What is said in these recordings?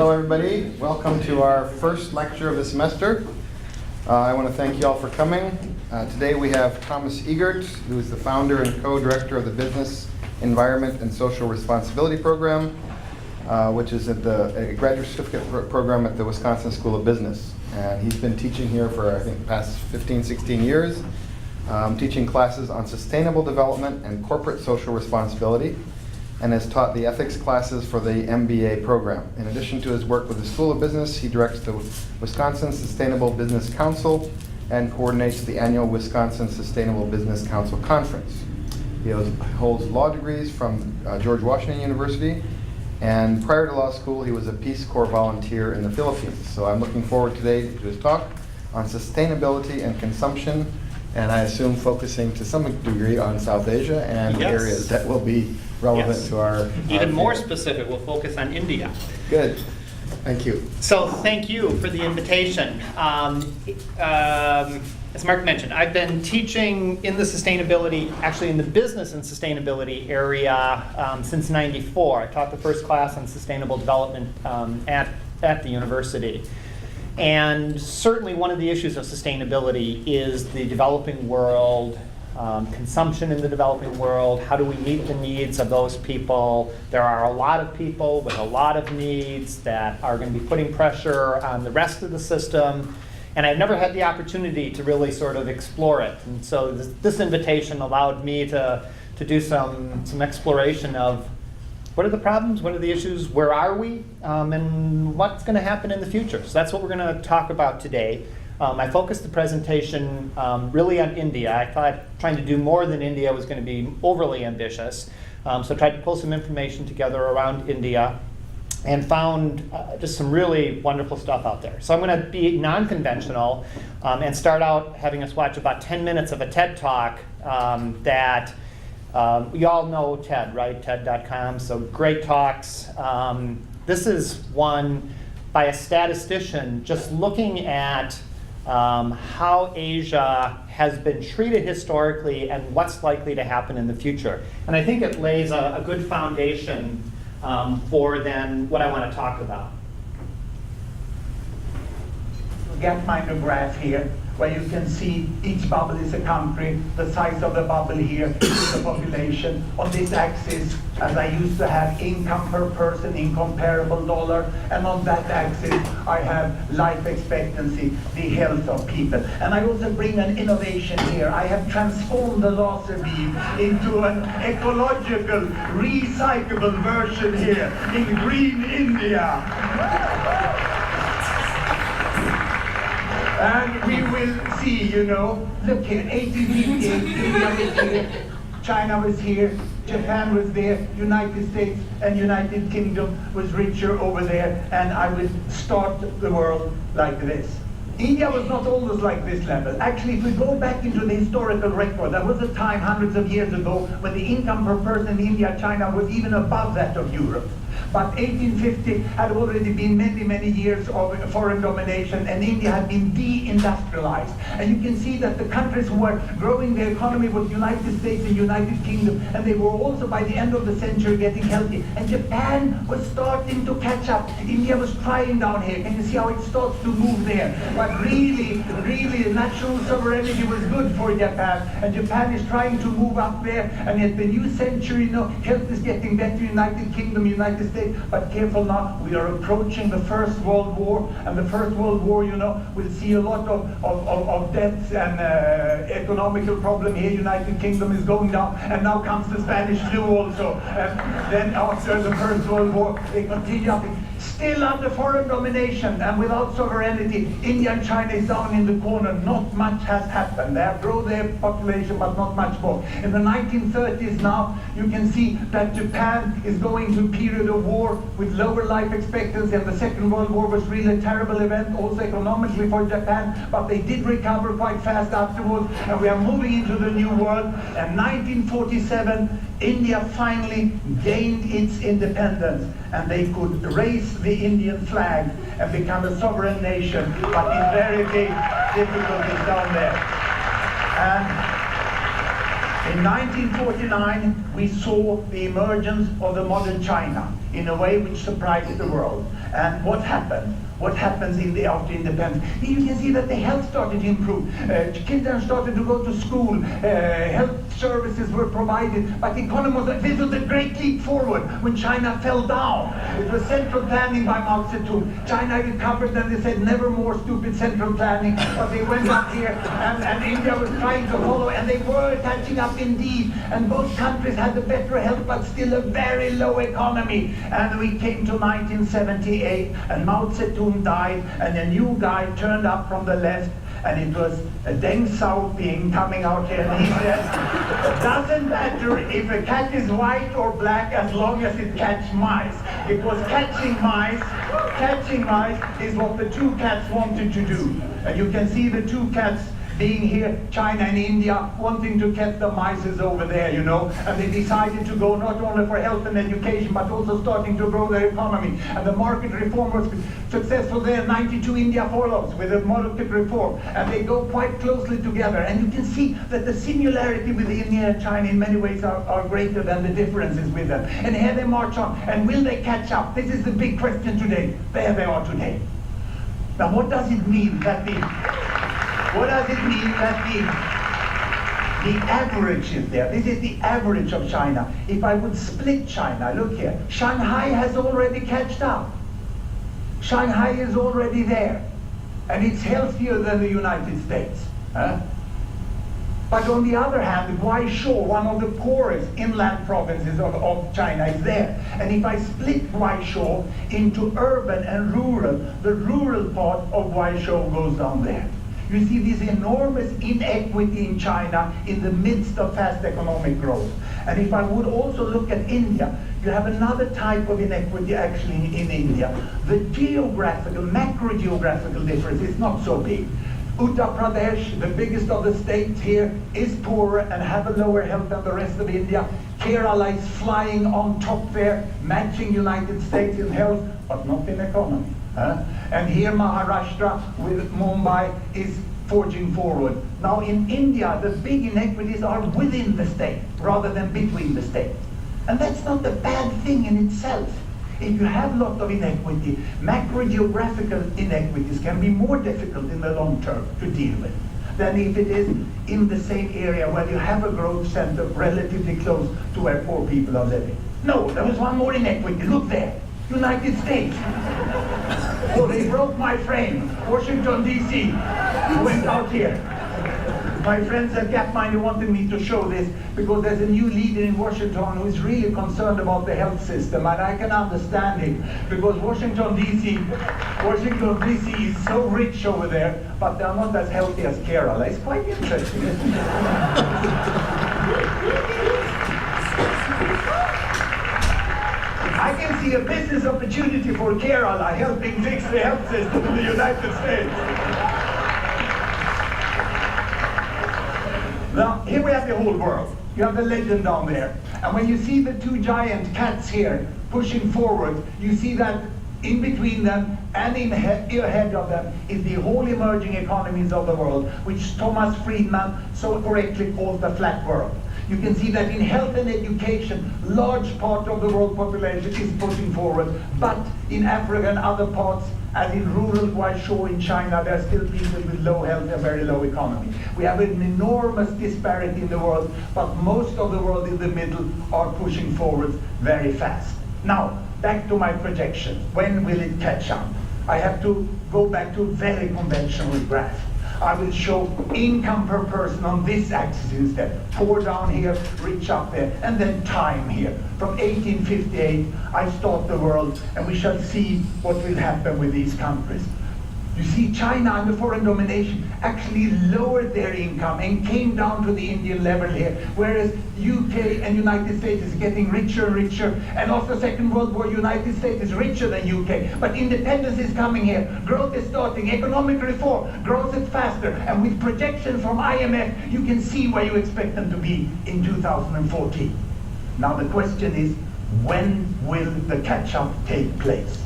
Hello everybody, welcome to our first lecture of the semester. I want to thank you all for coming. Today we have Thomas Eggert, who is the founder and co-director of the Business, Environment and Social Responsibility Program, which is at a graduate certificate program at the Wisconsin School of Business. And he's been teaching here for, I think, the past 15, 16 years, teaching classes on sustainable development and corporate social responsibility, and has taught the ethics classes for the MBA program. In addition to his work with the School of Business, he directs the Wisconsin Sustainable Business Council and coordinates the annual Wisconsin Sustainable Business Council Conference. He holds law degrees from George Washington University, and prior to law school, he was a Peace Corps volunteer in the Philippines. So I'm looking forward today to his talk on sustainability and consumption, and I assume focusing to some degree on South Asia and areas that will be relevant to our Even more specific, we'll focus on India. Good. Thank you. So thank you for the invitation. As Mark mentioned, I've been teaching in the sustainability, actually in the business and sustainability area since '94. I taught the first class on sustainable development at the university. And certainly one of the issues of sustainability is the developing world, consumption in the developing world. How do we meet the needs of those people? There are a lot of people with a lot of needs that are going to be putting pressure on the rest of the system. And I've never had the opportunity to really sort of explore it. And so this invitation allowed me to do some exploration of what are the problems, what are the issues, where are we, and what's going to happen in the future. So that's what we're going to talk about today. I focused the presentation really on India. I thought trying to do more than India was going to be overly ambitious. So I tried to pull some information together around India and found just some really wonderful stuff out there. So I'm going to be non-conventional and start out having us watch about 10 minutes of a TED Talk that you all know TED, right? TED.com, so great talks. This is one by a statistician just looking at how Asia has been treated historically and what's likely to happen in the future. And I think it lays a good foundation for then what I want to talk about. Get my graph here, where you can see each bubble is a country, the size of the bubble here is the population. On this axis, as I used to have income per person in comparable dollar, and on that axis I have life expectancy, the health of people. And I also bring an innovation here. I have transformed the laser beam into an ecological, recyclable version here in green India. And we will see, look here, 1858, India was here, China was here, Japan was there, United States and United Kingdom was richer over there, and I would start the world like this. India was not always like this level. Actually, if we go back into the historical record, there was a time hundreds of years ago when the income per person in India, China was even above that of Europe. But 1850 had already been many, many years of foreign domination, and India had been de-industrialized. And you can see that the countries who were growing their economy were the United States and United Kingdom, and they were also by the end of the century getting healthy. And Japan was starting to catch up. India was trying down here. Can you see how it starts to move there? But really, national sovereignty was good for Japan, and Japan is trying to move up there. And at the new century, health is getting better. United Kingdom, United States. But careful now, we are approaching the First World War, and the First World War, we'll see a lot of deaths and economical problem here. United Kingdom is going down, and now comes the Spanish flu also. And then after the First World War, they continue up. Still under foreign domination and without sovereignty, India and China is down in the corner. Not much has happened. They have grown their population, but not much more. In the 1930s now, you can see that Japan is going to a period of war with lower life expectancy, and the Second World War was really a terrible event, also economically for Japan, but they did recover quite fast afterwards, and we are moving into the new world. And 1947, India finally gained its independence, and they could raise the Indian flag and become a sovereign nation, but in very big difficulties down there. And in 1949, we saw the emergence of the modern China in a way which surprised the world. And what happened? What happens after independence? You can see that the health started to improve. Children started to go to school. Health services were provided. But the economy this was a great leap forward when China fell down. It was central planning by Mao Zedong. China recovered and they said never more stupid central planning. But they went up here and India was trying to follow and they were catching up indeed. And both countries had a better health but still a very low economy. And we came to 1978 and Mao Zedong died and a new guy turned up from the left and it was Deng Xiaoping coming out here and he said, it doesn't matter if a cat is white or black as long as it catches mice. It was catching mice. Catching mice is what the two cats wanted to do. And you can see the two cats being here, China and India, wanting to catch the mice over there, you know. And they decided to go not only for health and education, but also starting to grow their economy. And the market reform was successful there. 92 India follows with a market reform. And they go quite closely together. And you can see that the similarity with India and China in many ways are greater than the differences with them. And here they march on. And will they catch up? This is the big question today. There they are today. Now what does it mean that the average is there? This is the average of China. If I would split China, look here. Shanghai has already catched up. Shanghai is already there. And it's healthier than the United States. But on the other hand, Guizhou, one of the poorest inland provinces of China, is there. And if I split Guizhou into urban and rural, the rural part of Guizhou goes down there. You see this enormous inequity in China in the midst of fast economic growth. And if I would also look at India, you have another type of inequity actually in India. The geographical, macro-geographical difference is not so big. Uttar Pradesh, the biggest of the states here, is poorer and have a lower health than the rest of India. Kerala is flying on top there, matching United States in health, but not in economy. And here Maharashtra with Mumbai is forging forward. Now in India, the big inequities are within the state rather than between the states. And that's not a bad thing in itself. If you have a lot of inequity, macro-geographical inequities can be more difficult in the long term to deal with than if it is in the same area where you have a growth center relatively close to where poor people are living. No, there was one more inequity. Look there. United States. Oh, they broke my frame. Washington, D.C. went out here. My friends at Gapminder wanted me to show this because there's a new leader in Washington who is really concerned about the health system, and I can understand him because Washington, D.C. is so rich over there, but they're not as healthy as Kerala. It's quite interesting, isn't it? I can see a business opportunity for Kerala helping fix the health system in the United States. Now, here we have the whole world. You have the legend down there. And when you see the two giant cats here pushing forward, you see that in between them and ahead of them is the whole emerging economies of the world, which Thomas Friedman so correctly calls the flat world. You can see that in health and education, large part of the world population is pushing forward. But in Africa and other parts, as in rural Guizhou in China, there are still people with low health and very low economy. We have an enormous disparity in the world, but most of the world in the middle are pushing forward very fast. Now, back to my projection. When will it catch up? I have to go back to a very conventional graph. I will show income per person on this axis instead. Poor down here, rich up there, and then time here. From 1858, I start the world, and we shall see what will happen with these countries. You see, China under foreign domination actually lowered their income and came down to the Indian level here, whereas UK and United States is getting richer and richer, and after the Second World War, United States is richer than UK. But independence is coming here, growth is starting, economic reform, growth is faster, and with projections from IMF, you can see where you expect them to be in 2014. Now the question is, when will the catch-up take place?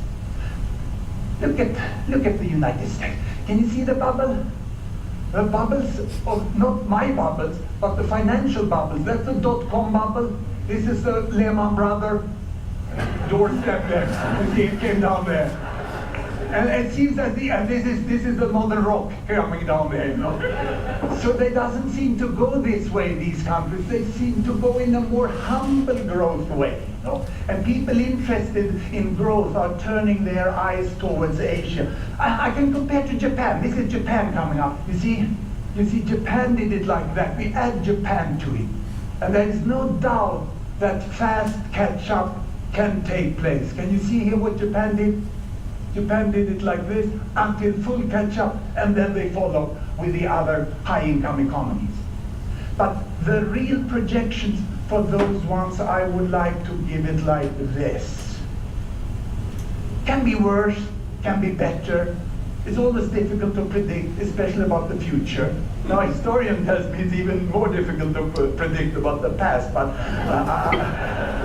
Look at the United States. Can you see the bubble? The bubbles of, not my bubbles, but the financial bubbles. That's the dot-com bubble. This is the Lehman Brothers doorstep there. You see, it came down there. And it seems that this is the modern rock coming down there, you know. So they doesn't seem to go this way, these countries. They seem to go in a more humble growth way, you know. And people interested in growth are turning their eyes towards Asia. I can compare to Japan. This is Japan coming up. You see, Japan did it like that. We add Japan to it. And there is no doubt that fast catch-up can take place. Can you see here what Japan did? Japan did it like this until full catch-up, and then they followed with the other high-income economies. But the real projections for those ones, I would like to give it like this. Can be worse, can be better. It's always difficult to predict, especially about the future. Now, a historian tells me it's even more difficult to predict about the past, but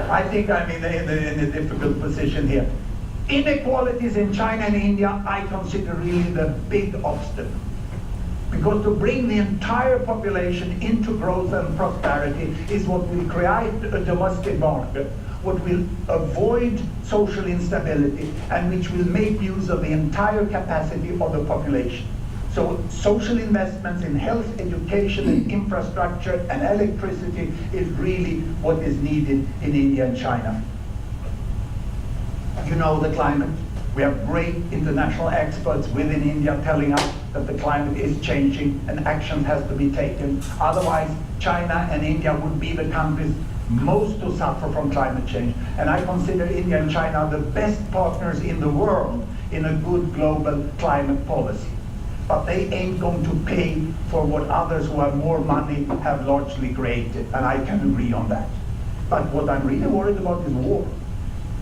I think I'm in a difficult position here. Inequalities in China and India, I consider really the big obstacle. Because to bring the entire population into growth and prosperity is what will create a domestic market, what will avoid social instability, and which will make use of the entire capacity of the population. So social investments in health, education, and infrastructure and electricity is really what is needed in India and China. You know the climate. We have great international experts within India telling us that the climate is changing and action has to be taken. Otherwise, China and India would be the countries most to suffer from climate change. And I consider India and China the best partners in the world in a good global climate policy. But they ain't going to pay for what others who have more money have largely created, and I can agree on that. But what I'm really worried about is war.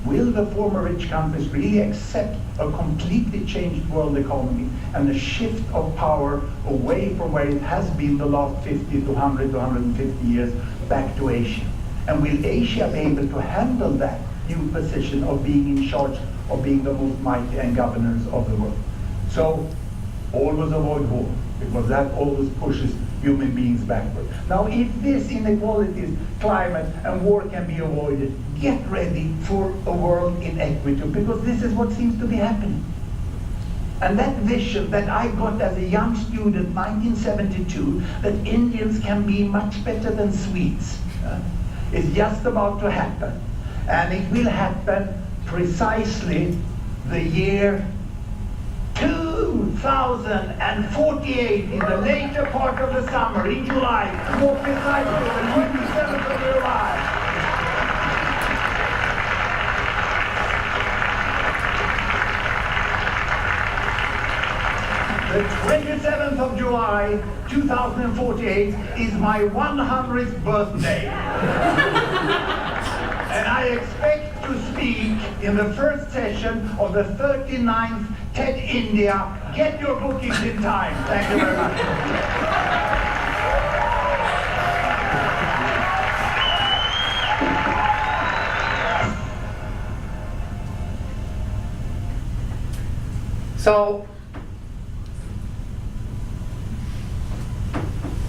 Will the former rich countries really accept a completely changed world economy and a shift of power away from where it has been the last 50 to 100 to 150 years back to Asia? And will Asia be able to handle that new position of being in charge, of being the most mighty and governors of the world? So always avoid war, because that always pushes human beings backward. Now, if this inequalities, climate, and war can be avoided, get ready for a world in equity, because this is what seems to be happening. And that vision that I got as a young student, 1972, that Indians can be much better than Swedes, is just about to happen. And it will happen precisely the year 2048, in the later part of the summer, in July, more precisely the 27th of July. The 27th of July, 2048, is my 100th birthday. And I expect to speak in the first session of the 39th TED India. Get your bookings in time. Thank you very much. So,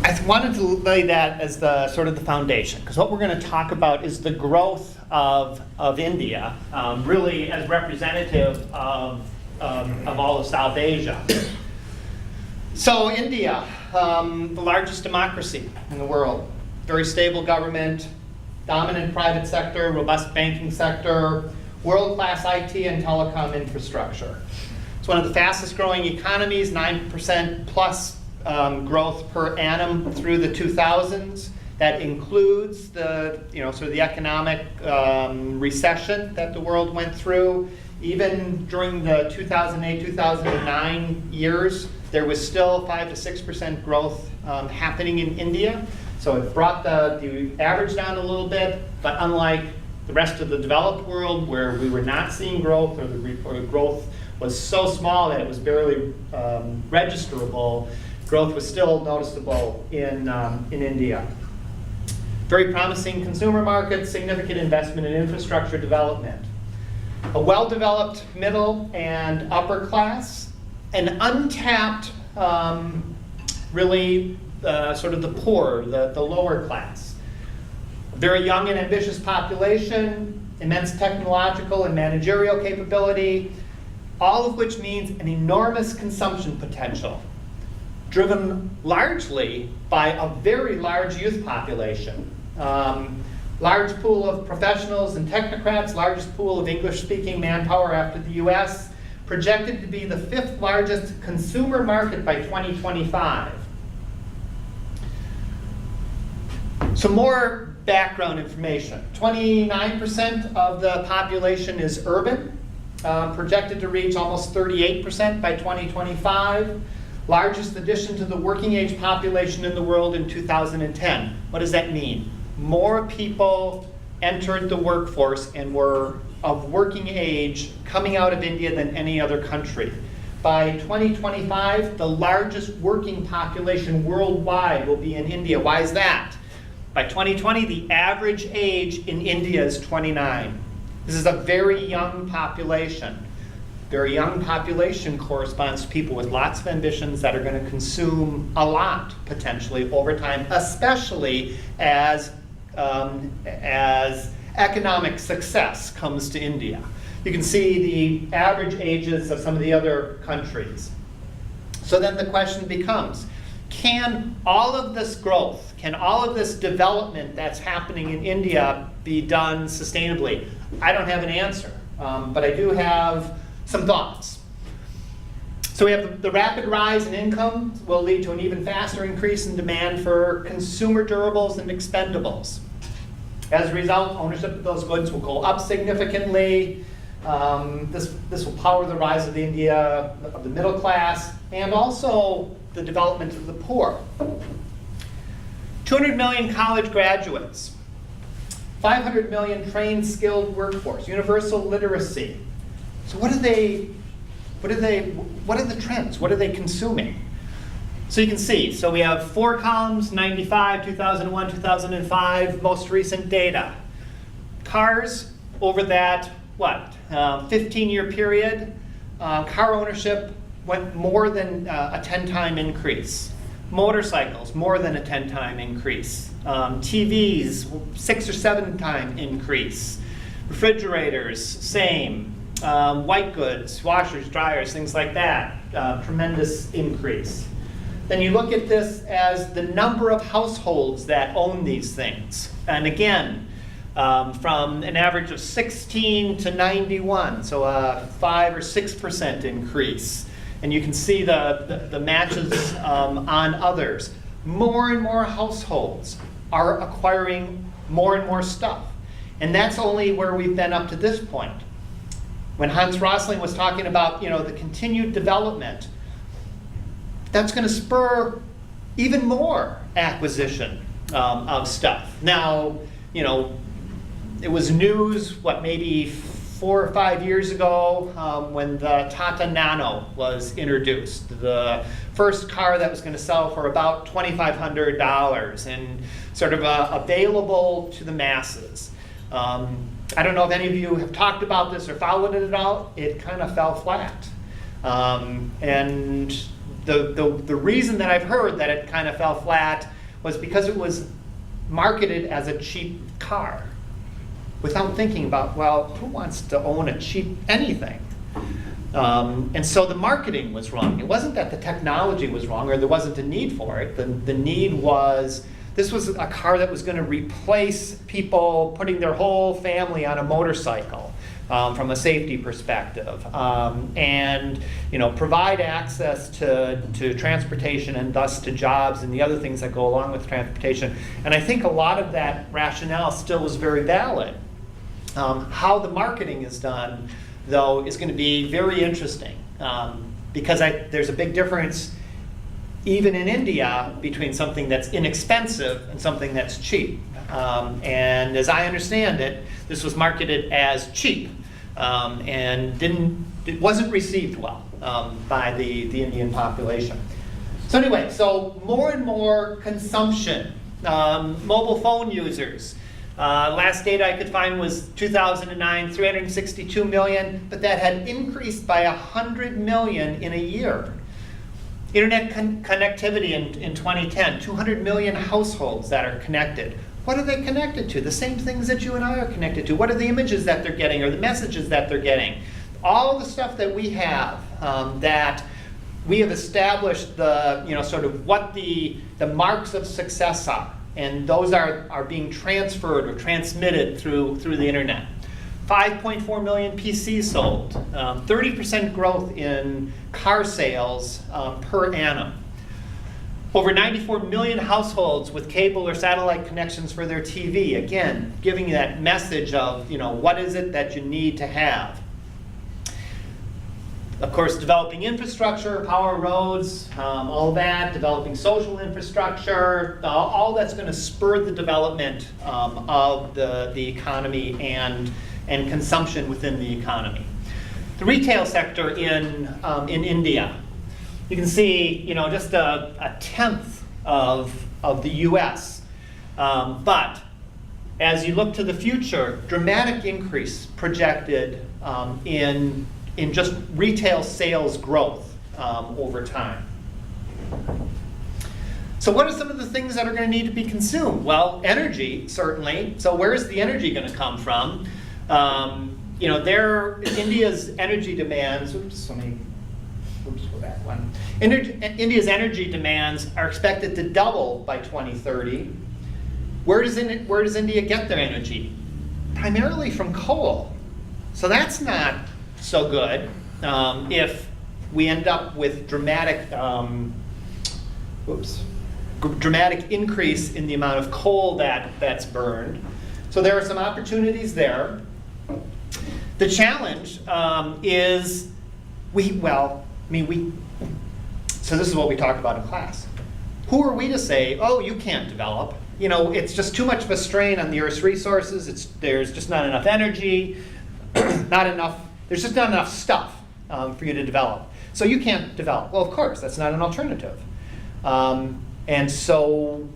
I wanted to lay that as the sort of the foundation, because what we're going to talk about is the growth of India, really as representative of all of South Asia. So India, the largest democracy in the world, very stable government, dominant private sector, robust banking sector, world-class IT and telecom infrastructure. It's one of the fastest growing economies, 9% plus growth per annum through the 2000s. That includes the, sort of the economic recession that the world went through. Even during the 2008-2009 years, there was still 5 to 6% growth happening in India. So it brought the average down a little bit, but unlike the rest of the developed world, where we were not seeing growth, or the growth was so small that it was barely registerable, growth was still noticeable in India. Very promising consumer markets, significant investment in infrastructure development. A well-developed middle and upper class, an untapped, really sort of the poor, the lower class. A very young and ambitious population, immense technological and managerial capability, all of which means an enormous consumption potential, driven largely by a very large youth population. Large pool of professionals and technocrats, largest pool of English-speaking manpower after the US, projected to be the 5th largest consumer market by 2025. Some more background information. 29% of the population is urban, projected to reach almost 38% by 2025. Largest addition to the working age population in the world in 2010. What does that mean? More people entered the workforce and were of working age coming out of India than any other country. By 2025, the largest working population worldwide will be in India. Why is that? By 2020, the average age in India is 29. This is a very young population. Very young population corresponds to people with lots of ambitions that are going to consume a lot, potentially, over time, especially as economic success comes to India. You can see the average ages of some of the other countries. So then the question becomes, can all of this growth, can all of this development that's happening in India be done sustainably? I don't have an answer, but I do have some thoughts. So we have the rapid rise in income will lead to an even faster increase in demand for consumer durables and expendables. As a result, ownership of those goods will go up significantly. This will power the rise of the middle class, and also the development of the poor. 200 million college graduates, 500 million trained skilled workforce, universal literacy. So what are the trends? What are they consuming? So you can see, so we have 4 columns, 95, 2001, 2005, most recent data. Cars, over that, 15-year period, car ownership went more than a 10-time increase. Motorcycles, more than a 10-time increase. TVs, 6 or 7-time increase. Refrigerators, same. White goods, washers, dryers, things like that, tremendous increase. Then you look at this as the number of households that own these things. And again, from an average of 16 to 91, so a 5 or 6% increase. And you can see the matches on others. More and more households are acquiring more and more stuff. And that's only where we've been up to this point. When Hans Rosling was talking about the continued development, that's going to spur even more acquisition of stuff. Now, it was news, maybe 4 or 5 years ago when the Tata Nano was introduced. The first car that was going to sell for about $2,500 and sort of available to the masses. I don't know if any of you have talked about this or followed it at all. It kind of fell flat. And the reason that I've heard that it kind of fell flat was because it was marketed as a cheap car without thinking about, who wants to own a cheap anything? And so the marketing was wrong. It wasn't that the technology was wrong or there wasn't a need for it. The need was, this was a car that was going to replace people putting their whole family on a motorcycle from a safety perspective, and provide access to transportation and thus to jobs and the other things that go along with transportation. And I think a lot of that rationale still is very valid. How the marketing is done, though, is going to be very interesting because there's a big difference even in India between something that's inexpensive and something that's cheap. And as I understand it, this was marketed as cheap and it wasn't received well by the Indian population. So anyway, so more and more consumption. Mobile phone users. Last data I could find was 2009, 362 million, but that had increased by 100 million in a year. Internet connectivity in 2010, 200 million households that are connected. What are they connected to? The same things that you and I are connected to. What are the images that they're getting or the messages that they're getting? all the stuff that we have, that we have established the, sort of what the marks of success are. And those are being transferred or transmitted through the internet. 5.4 million PCs sold, 30% growth in car sales per annum. Over 94 million households with cable or satellite connections for their TV. Again, giving you that message of, what is it that you need to have. Of course, developing infrastructure, power, roads, all that, developing social infrastructure, all that's going to spur the development of the economy and consumption within the economy. The retail sector in India, you can see, just a tenth of the U.S. But as you look to the future, dramatic increase projected in just retail sales growth over time. So what are some of the things that are going to need to be consumed? Well, energy, certainly. So where is the energy going to come from? India's energy demands, go back one. India's energy demands are expected to double by 2030. Where does India get their energy? Primarily from coal. So that's not so good if we end up with dramatic increase in the amount of coal that's burned. So there are some opportunities there. The challenge is so this is what we talk about in class. Who are we to say, oh, you can't develop? It's just too much of a strain on the Earth's resources. There's just not enough energy, there's just not enough stuff for you to develop. So you can't develop. Well, of course, that's not an alternative. And so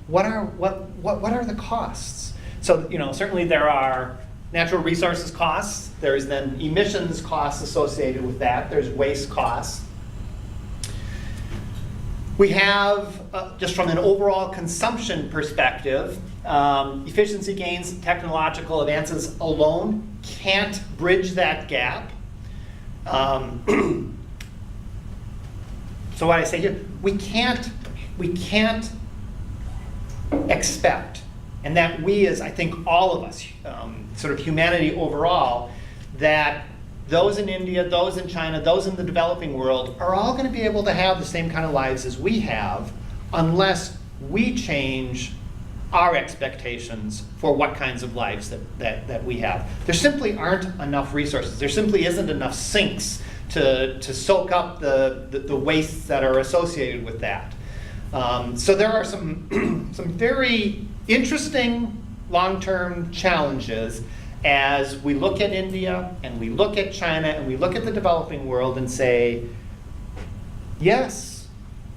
what are the costs? So, certainly there are natural resources costs. There's then emissions costs associated with that. There's waste costs. We have, just from an overall consumption perspective, efficiency gains, technological advances alone can't bridge that gap. So what I say here, we can't expect, and that we as, I think, all of us, sort of humanity overall, that those in India, those in China, those in the developing world are all going to be able to have the same kind of lives as we have unless we change our expectations for what kinds of lives that we have. There simply aren't enough resources. There simply isn't enough sinks to soak up the wastes that are associated with that. So there are some very interesting long-term challenges as we look at India and we look at China and we look at the developing world and say, yes,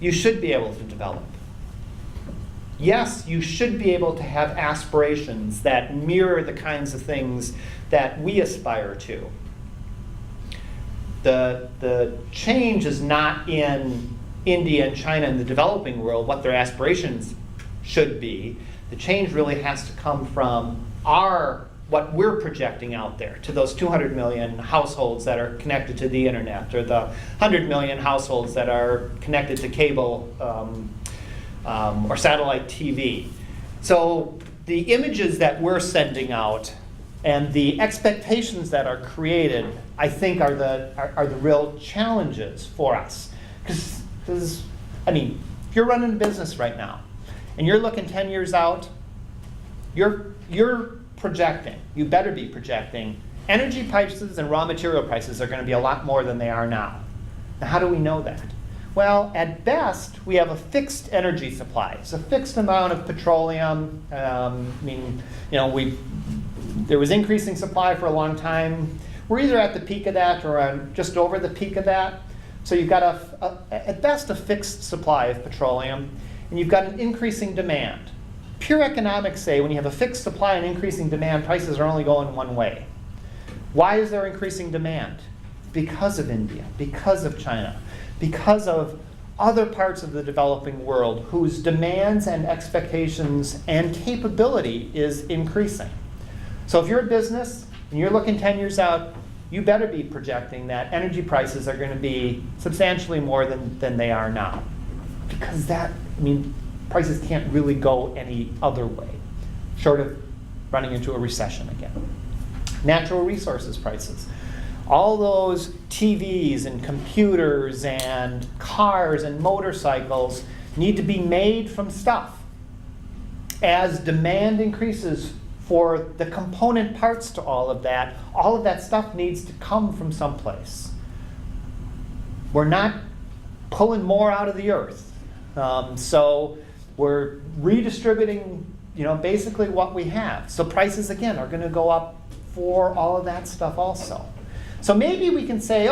you should be able to develop. Yes, you should be able to have aspirations that mirror the kinds of things that we aspire to. The change is not in India and China and the developing world, what their aspirations should be. The change really has to come from what we're projecting out there to those 200 million households that are connected to the internet, or the 100 million households that are connected to cable or satellite TV. So the images that we're sending out and the expectations that are created, I think, are the real challenges for us. Because if you're running a business right now and you're looking 10 years out, you're projecting, you better be projecting, energy prices and raw material prices are going to be a lot more than they are now. Now, how do we know that? Well, at best, we have a fixed energy supply. It's a fixed amount of petroleum. There was increasing supply for a long time. We're either at the peak of that or just over the peak of that. So you've got at best a fixed supply of petroleum, and you've got an increasing demand. Pure economics say when you have a fixed supply and increasing demand, prices are only going one way. Why is there increasing demand? Because of India, because of China, because of other parts of the developing world whose demands and expectations and capability is increasing. So if you're a business and you're looking 10 years out, you better be projecting that energy prices are going to be substantially more than they are now. Because prices can't really go any other way, short of running into a recession again. Natural resources prices. All those TVs and computers and cars and motorcycles need to be made from stuff. As demand increases for the component parts to all of that stuff needs to come from someplace. We're not pulling more out of the earth. So we're redistributing, basically what we have. So prices, again, are going to go up for all of that stuff also. So maybe we can say,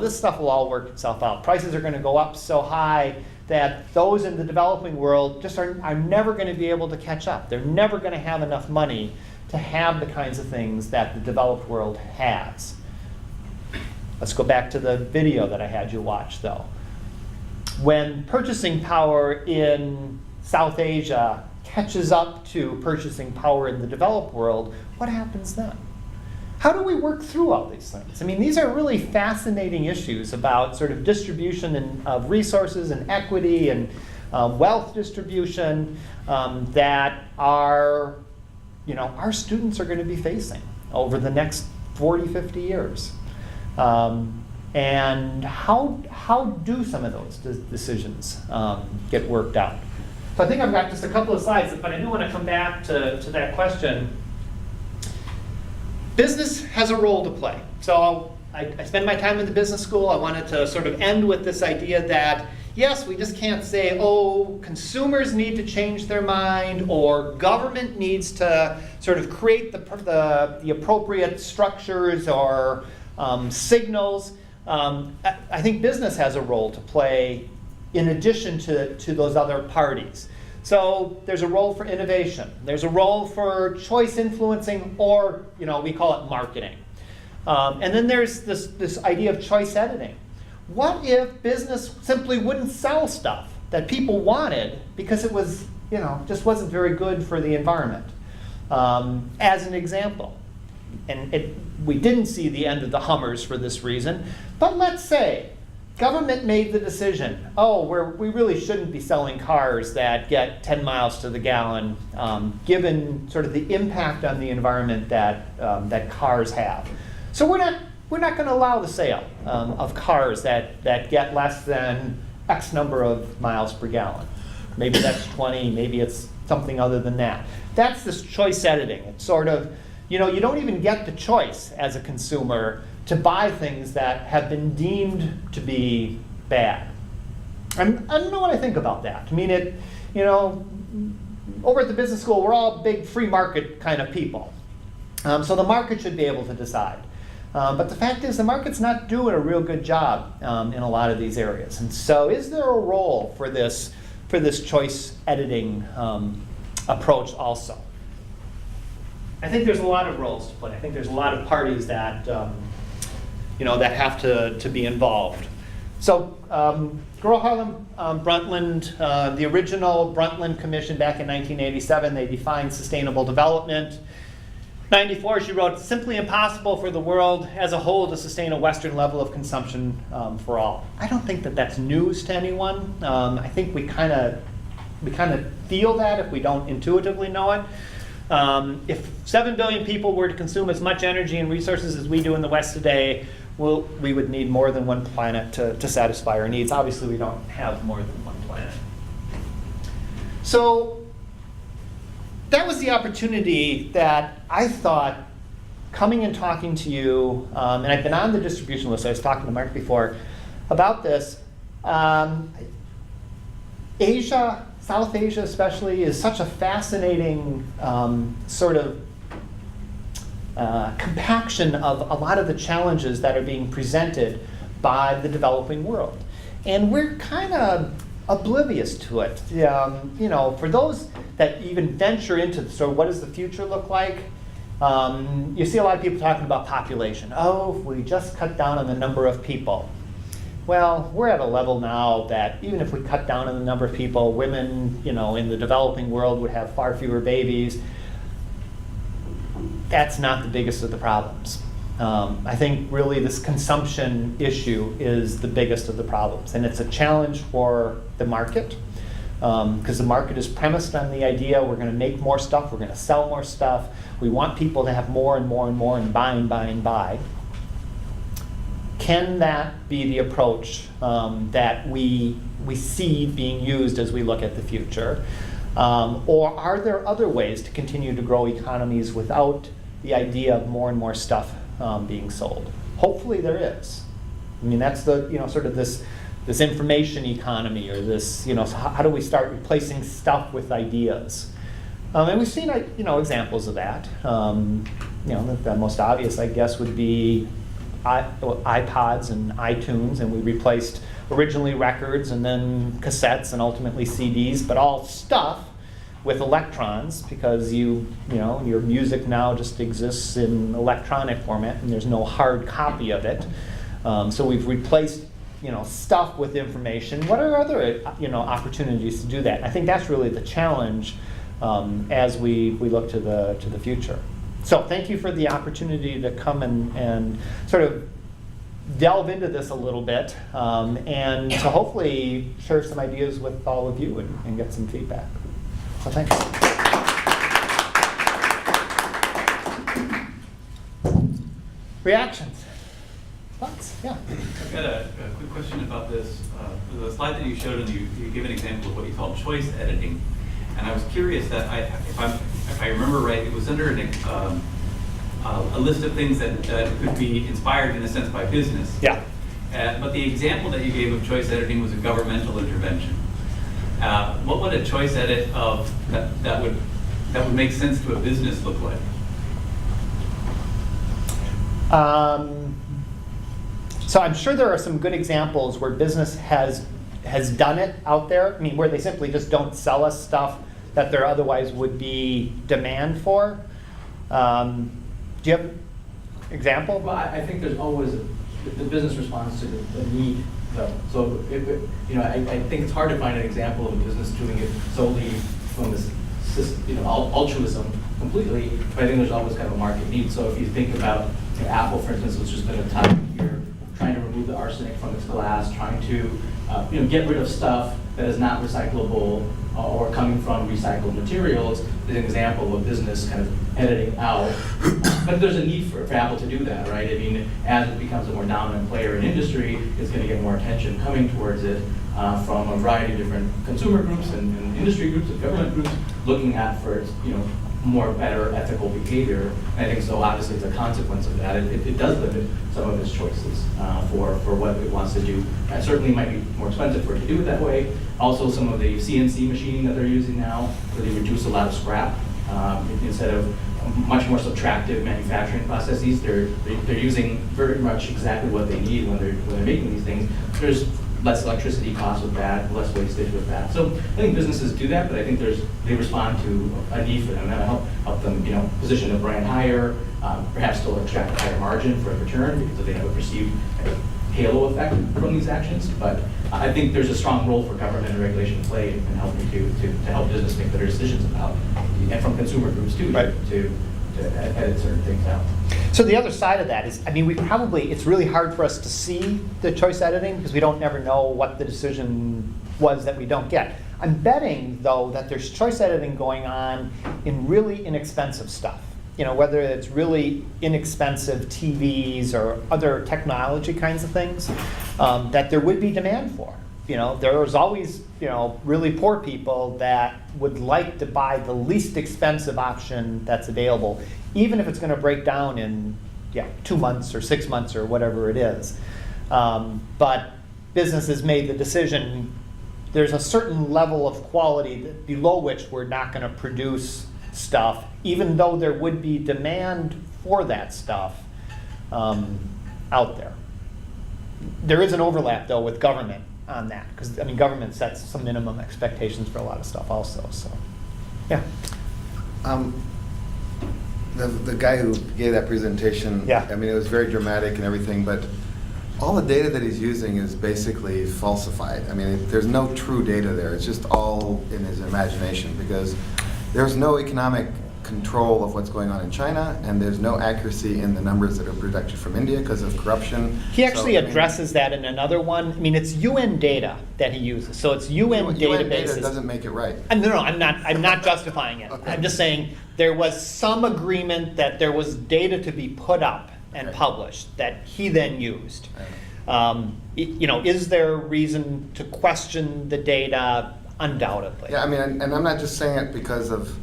this stuff will all work itself out. Prices are going to go up so high that those in the developing world just are never going to be able to catch up. They're never going to have enough money to have the kinds of things that the developed world has. Let's go back to the video that I had you watch, though. When purchasing power in South Asia catches up to purchasing power in the developed world, what happens then? How do we work through all these things? These are really fascinating issues about sort of distribution of resources and equity and wealth distribution that our students are going to be facing over the next 40, 50 years. And how do some of those decisions get worked out? So I think I've got just a couple of slides, but I do want to come back to that question. Business has a role to play. So I spend my time in the business school. I wanted to sort of end with this idea that, yes, we just can't say, consumers need to change their mind, or government needs to sort of create the appropriate structures or signals. I think business has a role to play in addition to those other parties. So there's a role for innovation. There's a role for choice influencing, or we call it marketing. And then there's this idea of choice editing. What if business simply wouldn't sell stuff that people wanted because it was, just wasn't very good for the environment? As an example. And we didn't see the end of the Hummers for this reason, but let's say government made the decision, we really shouldn't be selling cars that get 10 miles to the gallon, given sort of the impact on the environment that cars have. So we're not going to allow the sale of cars that get less than X number of miles per gallon. Maybe that's 20, maybe it's something other than that. That's this choice editing. It's sort of, you don't even get the choice as a consumer to buy things that have been deemed to be bad. I don't know what I think about that. Over at the business school, we're all big free market kind of people. So the market should be able to decide. But the fact is, the market's not doing a real good job in a lot of these areas. And so is there a role for this choice editing approach also? I think there's a lot of roles to play. I think there's a lot of parties that that have to be involved. So Gro Harlem Brundtland, the original Brundtland Commission back in 1987, they defined sustainable development. 1994, she wrote, simply impossible for the world as a whole to sustain a Western level of consumption for all. I don't think that that's news to anyone. I think we kind of feel that if we don't intuitively know it. If 7 billion people were to consume as much energy and resources as we do in the West today, we would need more than one planet to satisfy our needs. Obviously, we don't have more than one planet. So that was the opportunity that I thought, coming and talking to you, and I've been on the distribution list, I was talking to Mark before about this. Asia, South Asia especially, is such a fascinating sort of compaction of a lot of the challenges that are being presented by the developing world. And we're kind of oblivious to it. For those that even venture into what does the future look like, you see a lot of people talking about population. If we just cut down on the number of people. Well, we're at a level now that even if we cut down on the number of people, women, in the developing world would have far fewer babies. That's not the biggest of the problems. I think really this consumption issue is the biggest of the problems, and it's a challenge for the market, because the market is premised on the idea we're going to make more stuff, we're going to sell more stuff, we want people to have more and more and more and buy and buy and buy. Can that be the approach that we see being used as we look at the future? Or are there other ways to continue to grow economies without the idea of more and more stuff being sold? Hopefully there is. I mean, that's the, sort of this information economy, or this, how do we start replacing stuff with ideas? And we've seen, examples of that. The most obvious, I guess, would be iPods and iTunes, and we replaced originally records and then cassettes and ultimately CDs, but all stuff with electrons, because your music now just exists in electronic format and there's no hard copy of it. So we've replaced stuff with information. What are other opportunities to do that? I think that's really the challenge as we look to the future. So thank you for the opportunity to come and sort of delve into this a little bit, and to hopefully share some ideas with all of you and get some feedback. So thanks. Reactions? Thoughts? Yeah. I've got a quick question about this. The slide that you showed, and you give an example of what you call choice editing. And I was curious that if I remember right, it was under a list of things that could be inspired in a sense by business. Yeah. But the example that you gave of choice editing was a governmental intervention. What would a choice edit of that would make sense to a business look like? So I'm sure there are some good examples where business has done it out there. I mean, where they simply just don't sell us stuff that there otherwise would be demand for. Do you have an example? Well, I think there's always the business response to the need, though. So, I think it's hard to find an example of a business doing it solely from this, altruism completely. But I think there's always kind of a market need. So if you think about Apple, for instance, which has been a topic here, trying to remove the arsenic from its glass, trying to get rid of stuff that is not recyclable or coming from recycled materials, is an example of business kind of editing out. But there's a need for Apple to do that, right? I mean, as it becomes a more dominant player in industry, it's going to get more attention coming towards it from a variety of different consumer groups and industry groups and government groups looking at for its, more better ethical behavior. And I think so obviously it's a consequence of that. It does limit some of its choices for what it wants to do. It certainly might be more expensive for it to do it that way. Also some of the CNC machining that they're using now, where they reduce a lot of scrap instead of much more subtractive manufacturing processes. They're using very much exactly what they need when they're making these things. There's less electricity costs with that, less wastage with that. So I think businesses do that, but I think they respond to a need for them. And that'll help them, position the brand higher, perhaps still extract a higher margin for a return because they have a perceived halo effect from these actions. But I think there's a strong role for government and regulation to play in helping to help business make better decisions about, and from consumer groups too, right, to edit certain things out. So the other side of that is, it's really hard for us to see the choice editing because we don't never know what the decision was that we don't get. I'm betting, though, that there's choice editing going on in really inexpensive stuff. Whether it's really inexpensive TVs or other technology kinds of things that there would be demand for. There's always, really poor people that would like to buy the least expensive option that's available, even if it's going to break down in 2 months or 6 months or whatever it is. But businesses made the decision, there's a certain level of quality below which we're not going to produce stuff, even though there would be demand for that stuff out there. There is an overlap, though, with government on that, because government sets some minimum expectations for a lot of stuff also. So, yeah. The guy who gave that presentation, yeah. It was very dramatic and everything, but all the data that he's using is basically falsified. There's no true data there. It's just all in his imagination because there's no economic control of what's going on in China, and there's no accuracy in the numbers that are projected from India because of corruption. He actually So, I mean, addresses that in another one. I mean, it's UN data that he uses, so it's UN UN databases. data doesn't make it right. No, I'm not justifying it. Okay. I'm just saying there was some agreement that there was data to be put up and Okay. published that he then used. Is there reason to question the data? Undoubtedly. Yeah, I mean, and I'm not just saying it because of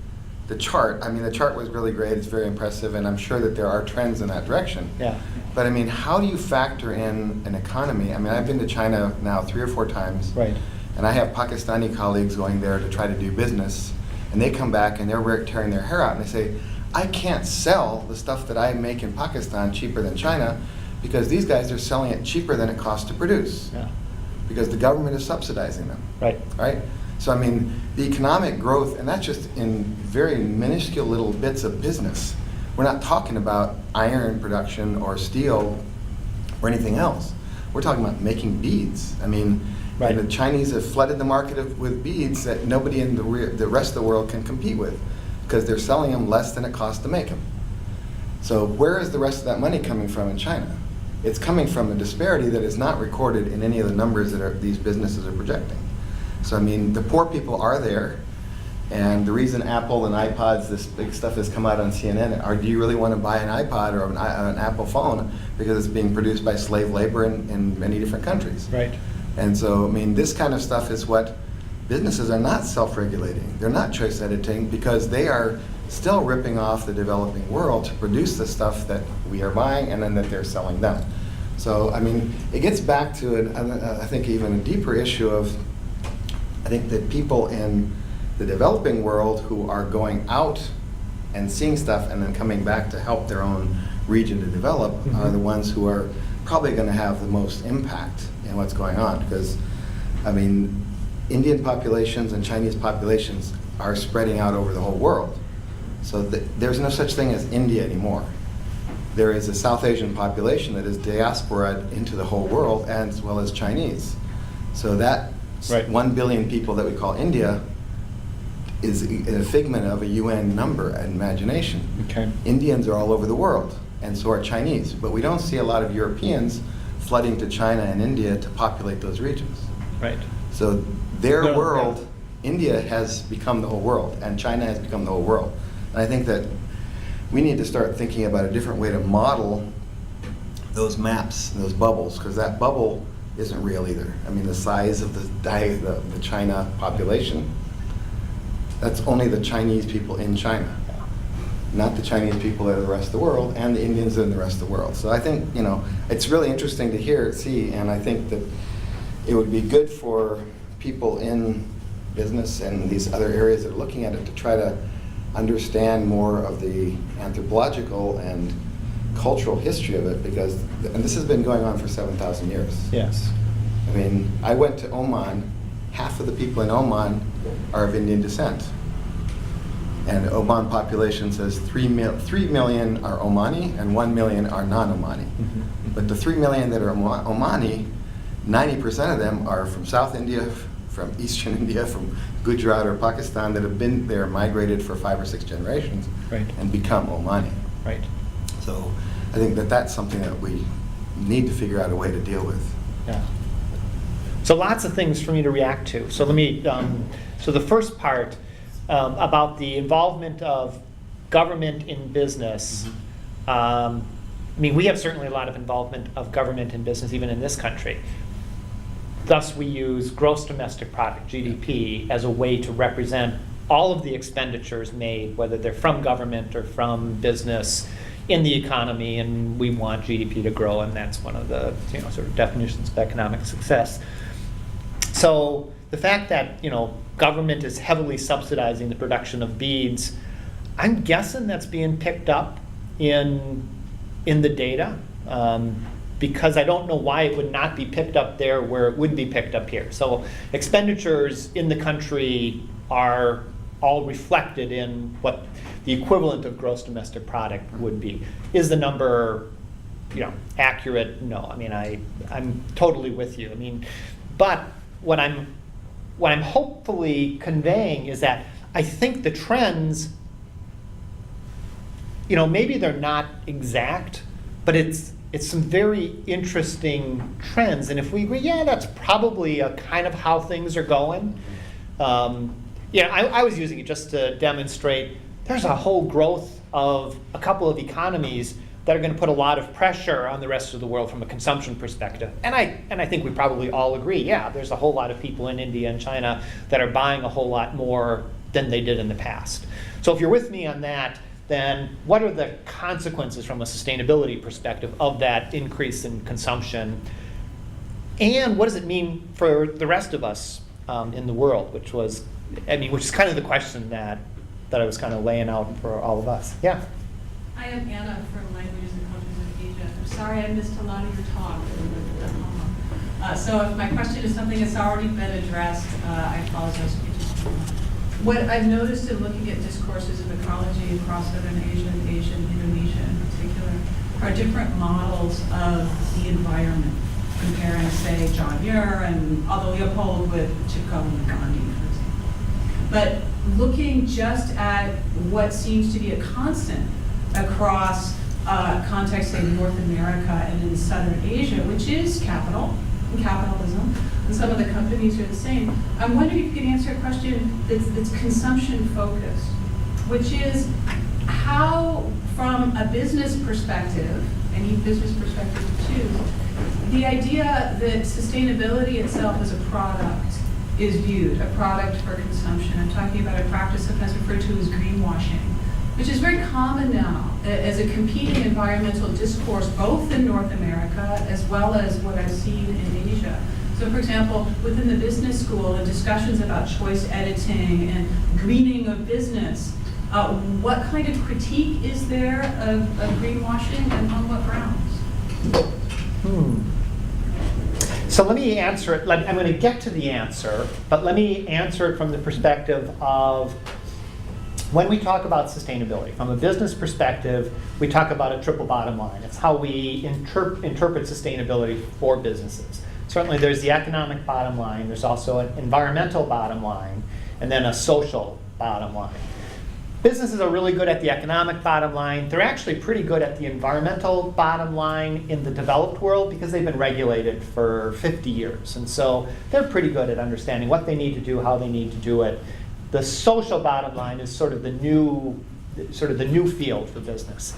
the chart. I mean, the chart was really great, it's very impressive, and I'm sure that there are trends in that direction. Yeah. But I mean, how do you factor in an economy? I mean, I've been to China now 3 or 4 times. Right. And I have Pakistani colleagues going there to try to do business, and they come back and they're tearing their hair out, and they say, I can't sell the stuff that I make in Pakistan cheaper than China because these guys are selling it cheaper than it costs to produce. Yeah. Because the government is subsidizing them. Right. Right? So I mean, the economic growth, and that's just in very minuscule little bits of business. We're not talking about iron production or steel or anything else. We're talking about making beads. I mean, Right. the Chinese have flooded the market with beads that nobody in the rest of the world can compete with because they're selling them less than it costs to make them. So where is the rest of that money coming from in China? It's coming from a disparity that is not recorded in any of the numbers that these businesses are projecting. So I mean, the poor people are there, and the reason Apple and iPods, this big stuff has come out on CNN, are do you really want to buy an iPod or an Apple phone because it's being produced by slave labor in many different countries? Right. And so, I mean, this kind of stuff is what businesses are not self-regulating. They're not choice editing because they are still ripping off the developing world to produce the stuff that we are buying and then that they're selling them. So, I mean, it gets back to, I think, even a deeper issue of, I think that people in the developing world who are going out and seeing stuff and then coming back to help their own region to develop are the ones who are probably going to have the most impact in what's going on. Because, I mean, Indian populations and Chinese populations are spreading out over the whole world. So there's no such thing as India anymore. There is a South Asian population that is diaspora into the whole world, as well as Chinese. So that Right. 1 billion people that we call India is a figment of a UN number and imagination. Okay. Indians are all over the world, and so are Chinese. But we don't see a lot of Europeans flooding to China and India to populate those regions. Right. So their No, world, India has become the whole world, and China has become the whole world. And I think that we need to start thinking about a different way to model those maps, those bubbles, because that bubble isn't real either. I mean, the size of the China population, that's only the Chinese people in China, not the Chinese people that are the rest of the world, and the Indians in the rest of the world. So I think, it's really interesting to see, and I think that it would be good for people in business and these other areas that are looking at it to try to understand more of the anthropological and cultural history of it, and this has been going on for 7,000 years. Yes. I mean, I went to Oman. Half of the people in Oman are of Indian descent. And the Oman population says 3 million are Omani and 1 million are non-Omani. But the 3 million that are Omani, 90% of them are from South India, from Eastern India, from Gujarat or Pakistan that have been there, migrated for 5 or 6 generations, Right. and become Omani. Right. So I think that that's something that we need to figure out a way to deal with. Yeah. So lots of things for me to react to. So let me, so the first part about the involvement of government in business. I mean, we have certainly a lot of involvement of government in business, even in this country. Thus, we use gross domestic product, GDP, as a way to represent all of the expenditures made, whether they're from government or from business, in the economy, and we want GDP to grow, and that's one of the sort of definitions of economic success. So the fact that government is heavily subsidizing the production of beads, I'm guessing that's being picked up in the data, because I don't know why it would not be picked up there where it would be picked up here. So expenditures in the country are all reflected in what the equivalent of gross domestic product would be. Is the number, accurate? No. I mean, I'm totally with you. I mean, but what I'm hopefully conveying is that I think the trends maybe they're not exact, but it's some very interesting trends. And if we agree, yeah, that's probably a kind of how things are going. I was using it just to demonstrate there's a whole growth of a couple of economies that are going to put a lot of pressure on the rest of the world from a consumption perspective. And I think we probably all agree, yeah, there's a whole lot of people in India and China that are buying a whole lot more than they did in the past. So if you're with me on that, then what are the consequences from a sustainability perspective of that increase in consumption? And what does it mean for the rest of us in the world, which is kind of the question that I was kind of laying out for all of us. Yeah? I am Anna from Languages and Cultures of Asia. I'm sorry I missed a lot of your talk. So if my question is something that's already been addressed, I apologize. What I've noticed in looking at discourses of ecology across Southern Asia and Indonesia in particular are different models of the environment, comparing, say, John Muir and Aldo Leopold with Chipko and Gandhi, for example. But looking just at what seems to be a constant across contexts in North America and in Southern Asia, which is capital and capitalism, and some of the companies are the same. I'm wondering if you could answer a question that's consumption focused, which is how, from a business perspective, any business perspective you choose, the idea that sustainability itself as a product is viewed, a product for consumption. I'm talking about a practice sometimes referred to as greenwashing, which is very common now as a competing environmental discourse, both in North America as well as what I've seen in Asia. So for example, within the business school, the discussions about choice editing and greening of business, what kind of critique is there of greenwashing and on what grounds? So let me answer it. I'm going to get to the answer, but let me answer it from the perspective of when we talk about sustainability. From a business perspective, we talk about a triple bottom line. It's how we interpret sustainability for businesses. Certainly there's the economic bottom line, there's also an environmental bottom line, and then a social bottom line. Businesses are really good at the economic bottom line. They're actually pretty good at the environmental bottom line in the developed world because they've been regulated for 50 years. And so they're pretty good at understanding what they need to do, how they need to do it. The social bottom line is sort of the new field for business.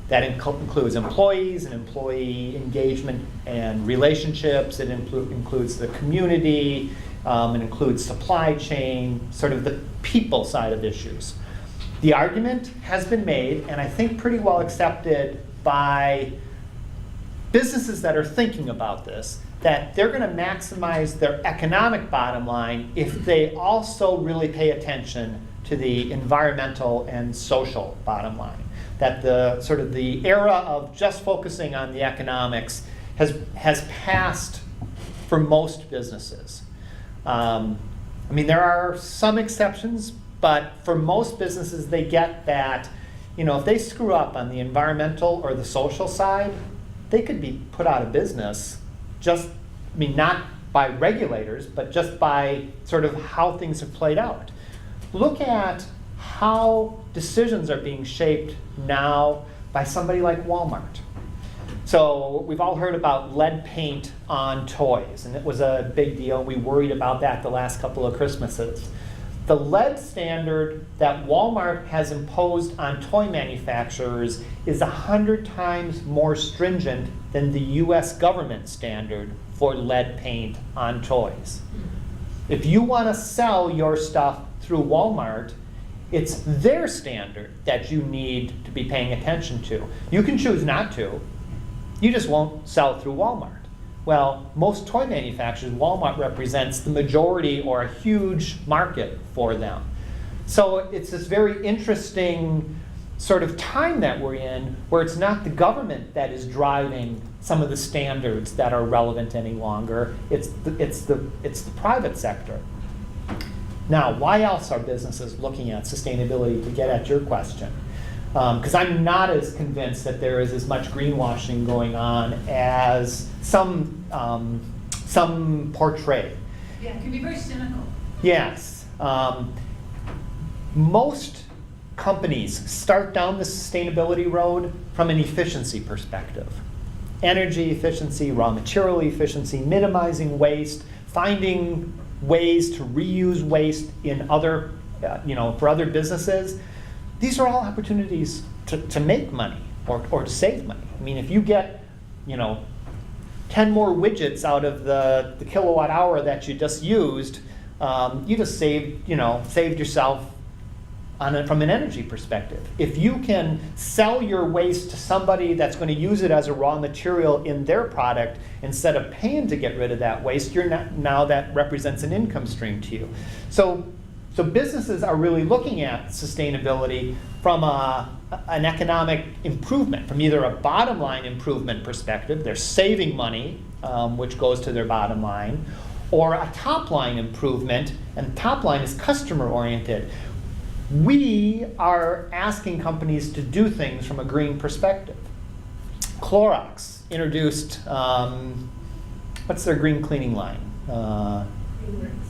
That includes employees and employee engagement and relationships. It includes the community. It includes supply chain, sort of the people side of issues. The argument has been made, and I think pretty well accepted by businesses that are thinking about this, that they're going to maximize their economic bottom line if they also really pay attention to the environmental and social bottom line. That the era of just focusing on the economics has passed for most businesses. There are some exceptions, but for most businesses, they get that, if they screw up on the environmental or the social side, they could be put out of business not by regulators, but just by sort of how things have played out. Look at how decisions are being shaped now by somebody like Walmart. So we've all heard about lead paint on toys, and it was a big deal. We worried about that the last couple of Christmases. The lead standard that Walmart has imposed on toy manufacturers is 100 times more stringent than the US government standard for lead paint on toys. If you want to sell your stuff through Walmart, it's their standard that you need to be paying attention to. You can choose not to. You just won't sell through Walmart. Well, most toy manufacturers, Walmart represents the majority or a huge market for them. So it's this very interesting sort of time that we're in where it's not the government that is driving some of the standards that are relevant any longer. It's the private sector. Now, why else are businesses looking at sustainability, to get at your question? Because I'm not as convinced that there is as much greenwashing going on as some portray. Yeah, it can be very cynical. Yes. Most companies start down the sustainability road from an efficiency perspective. Energy efficiency, raw material efficiency, minimizing waste, finding ways to reuse waste in other, for other businesses. These are all opportunities to make money or to save money. I mean, if you get, 10 more widgets out of the kilowatt hour that you just used, you just saved yourself from an energy perspective. If you can sell your waste to somebody that's going to use it as a raw material in their product, instead of paying to get rid of that waste, now that represents an income stream to you. So businesses are really looking at sustainability from an economic improvement, from either a bottom line improvement perspective, they're saving money, which goes to their bottom line, or a top line improvement, and top line is customer oriented. We are asking companies to do things from a green perspective. Clorox introduced, what's their green cleaning line?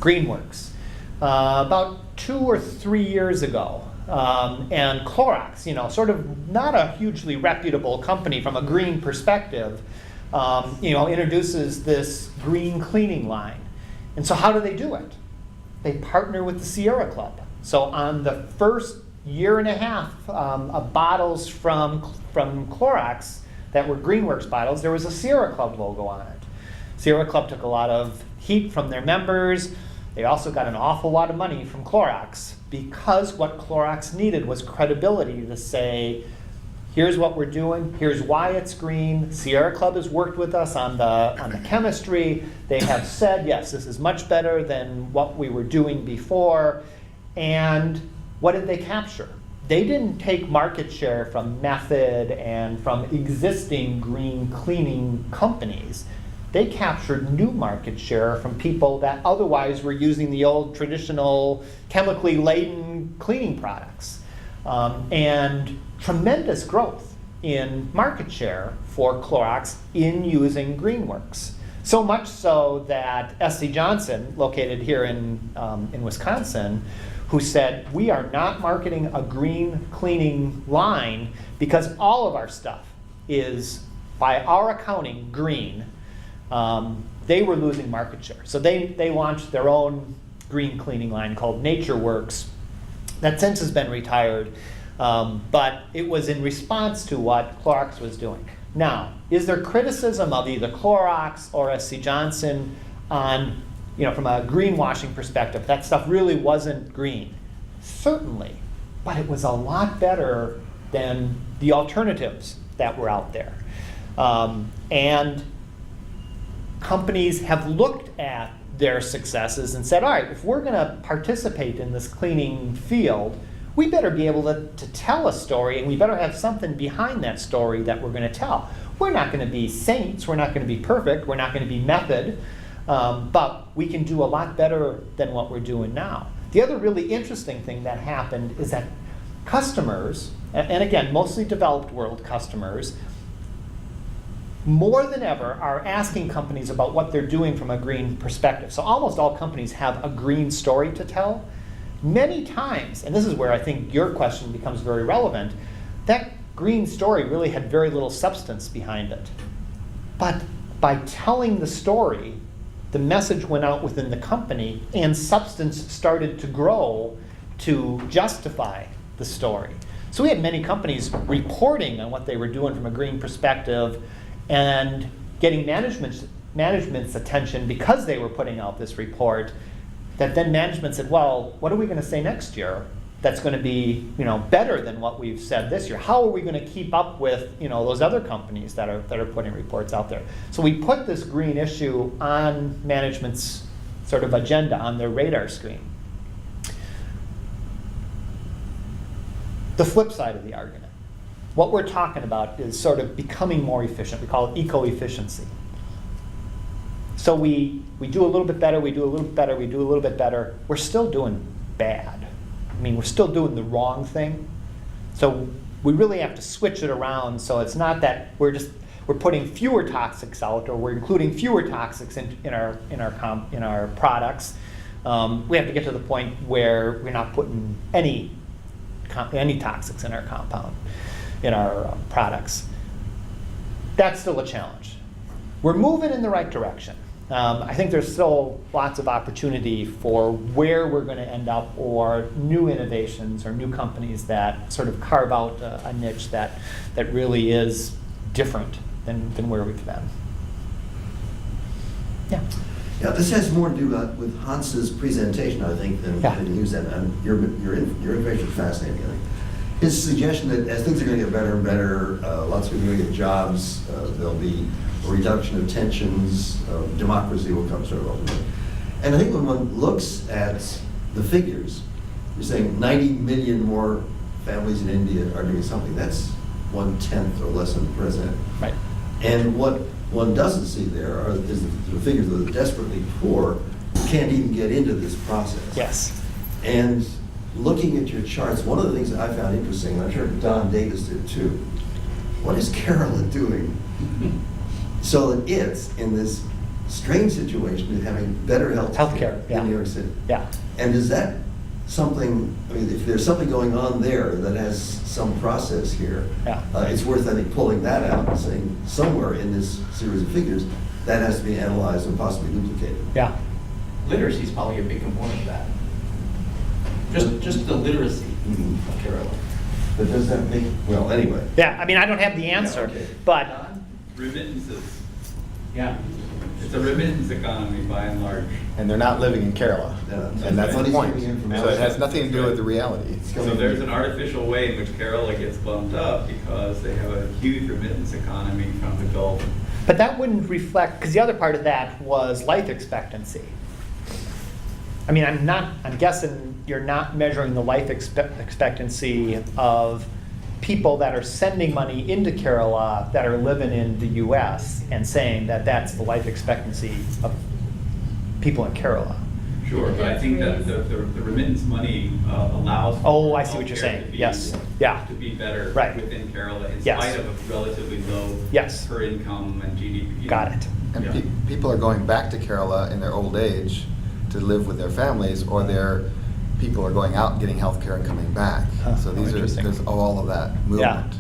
Greenworks. About 2 or 3 years ago. And Clorox, sort of not a hugely reputable company from a green perspective, introduces this green cleaning line. And so how do they do it? They partner with the Sierra Club. So on the first year and a half of bottles from Clorox that were Greenworks bottles, there was a Sierra Club logo on it. Sierra Club took a lot of heat from their members. They also got an awful lot of money from Clorox because what Clorox needed was credibility to say, here's what we're doing, here's why it's green. Sierra Club has worked with us on the chemistry. They have said, yes, this is much better than what we were doing before. And what did they capture? They didn't take market share from Method and from existing green cleaning companies. They captured new market share from people that otherwise were using the old traditional chemically laden cleaning products. And tremendous growth in market share for Clorox in using Greenworks. So much so that S.C. Johnson, located here in Wisconsin, who said, we are not marketing a green cleaning line because all of our stuff is, by our accounting, green. They were losing market share. So they launched their own green cleaning line called NatureWorks that since has been retired, but it was in response to what Clorox was doing. Now, is there criticism of either Clorox or S.C. Johnson on, from a greenwashing perspective, that stuff really wasn't green? Certainly, but it was a lot better than the alternatives that were out there. And companies have looked at their successes and said, all right, if we're going to participate in this cleaning field, we better be able to tell a story, and we better have something behind that story that we're going to tell. We're not going to be saints, we're not going to be perfect, we're not going to be Method, but we can do a lot better than what we're doing now. The other really interesting thing that happened is that customers, and again, mostly developed world customers, more than ever are asking companies about what they're doing from a green perspective. So almost all companies have a green story to tell. Many times, and this is where I think your question becomes very relevant, that green story really had very little substance behind it. But by telling the story, the message went out within the company and substance started to grow to justify the story. So we had many companies reporting on what they were doing from a green perspective and getting management's attention because they were putting out this report, that then management said, well, what are we going to say next year that's going to be better than what we've said this year? How are we going to keep up with those other companies that are putting reports out there? So we put this green issue on management's sort of agenda, on their radar screen. The flip side of the argument. What we're talking about is sort of becoming more efficient. We call it eco-efficiency. So we do a little bit better, we do a little bit better, we do a little bit better. We're still doing bad. I mean, we're still doing the wrong thing. So we really have to switch it around so it's not that we're putting fewer toxics out, or we're including fewer toxics in our products. We have to get to the point where we're not putting any any toxics in our compound, in our products. That's still a challenge. We're moving in the right direction. I think there's still lots of opportunity for where we're going to end up, or new innovations or new companies that sort of carve out a niche that really is different than where we've been. Yeah. Yeah, this has more to do with Hans's presentation, I think, than use that. Your information is fascinating. I think. His suggestion that as things are going to get better and better, lots of people are going to get jobs, there'll be a reduction of tensions, democracy will come sort of ultimately. And I think when one looks at the figures, you're saying 90 million more families in India are doing something. That's 1/10 or less than the president. Right. And what one doesn't see there is the figures of the desperately poor who can't even get into this process. Yes. And looking at your charts, one of the things that I found interesting, and I'm sure Don Davis did too, what is Kerala doing so that it's in this strange situation of having better healthcare yeah. in New York City? Yeah. And is that something, I mean, if there's something going on there that has some process here, Yeah. it's worth, I think, pulling that out and saying somewhere in this series of figures, that has to be analyzed and possibly duplicated. Yeah. Literacy is probably a big component of that. Just the literacy of Kerala. But does that make, well, anyway. Yeah. I mean, I don't have the answer, okay. but Remittances. Yeah. It's a remittance economy by and large. And they're not living in Kerala. Yeah. And that's the Money's point. coming in from So it has outside. nothing to do with the reality. So there's an artificial way in which Kerala gets bumped up because they have a huge remittance economy from the Gulf. But that wouldn't reflect, because the other part of that was life expectancy. I mean, I'm guessing you're not measuring the life expectancy of people that are sending money into Kerala that are living in the US and saying that that's the life expectancy of people in Kerala. Sure, but I think that the remittance money allows. Oh, I see what you're healthcare saying. to be- Yes. Yeah. To be better Right. within Kerala in Yes. spite of a relatively low Yes. per income and GDP. Got it. And Yeah. people are going back to Kerala in their old age to live with their families, or people are going out and getting health care and coming back. Huh, So interesting. there's all of that movement.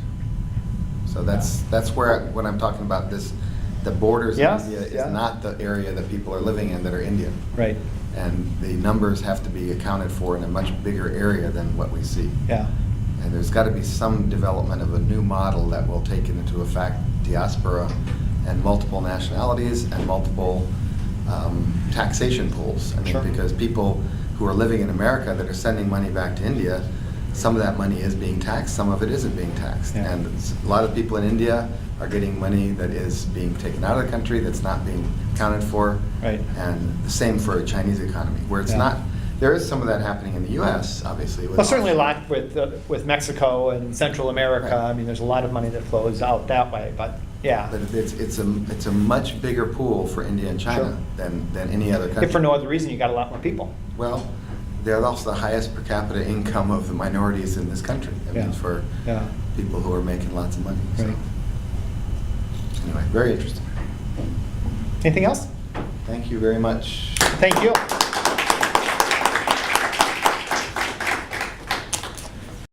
So that's where, when I'm talking about this, the borders Yes, of India yeah. is not the area that people are living in that are Indian. Right. And the numbers have to be accounted for in a much bigger area than what we see. Yeah. And there's got to be some development of a new model that will take into effect diaspora and multiple nationalities and multiple taxation pools. I mean, Sure. because people who are living in America that are sending money back to India, some of that money is being taxed, some of it isn't being taxed. Yeah. And a lot of people in India are getting money that is being taken out of the country, that's not being accounted for. Right. And the same for a Chinese economy, where it's Yeah. not, there is some of that happening in the US, obviously. with Well, certainly a offshore. lot with Mexico and Central America. Right. I mean, there's a lot of money that flows out that way, but yeah. But it's a much bigger pool for India and China than any other country. If for no other reason, you got a lot more people. Well, they're also the highest per capita income of the minorities in this country. I mean, Yeah. for Yeah. people who are making lots of money. So. Right. Anyway, very interesting. Anything else? Thank you very much. Thank you.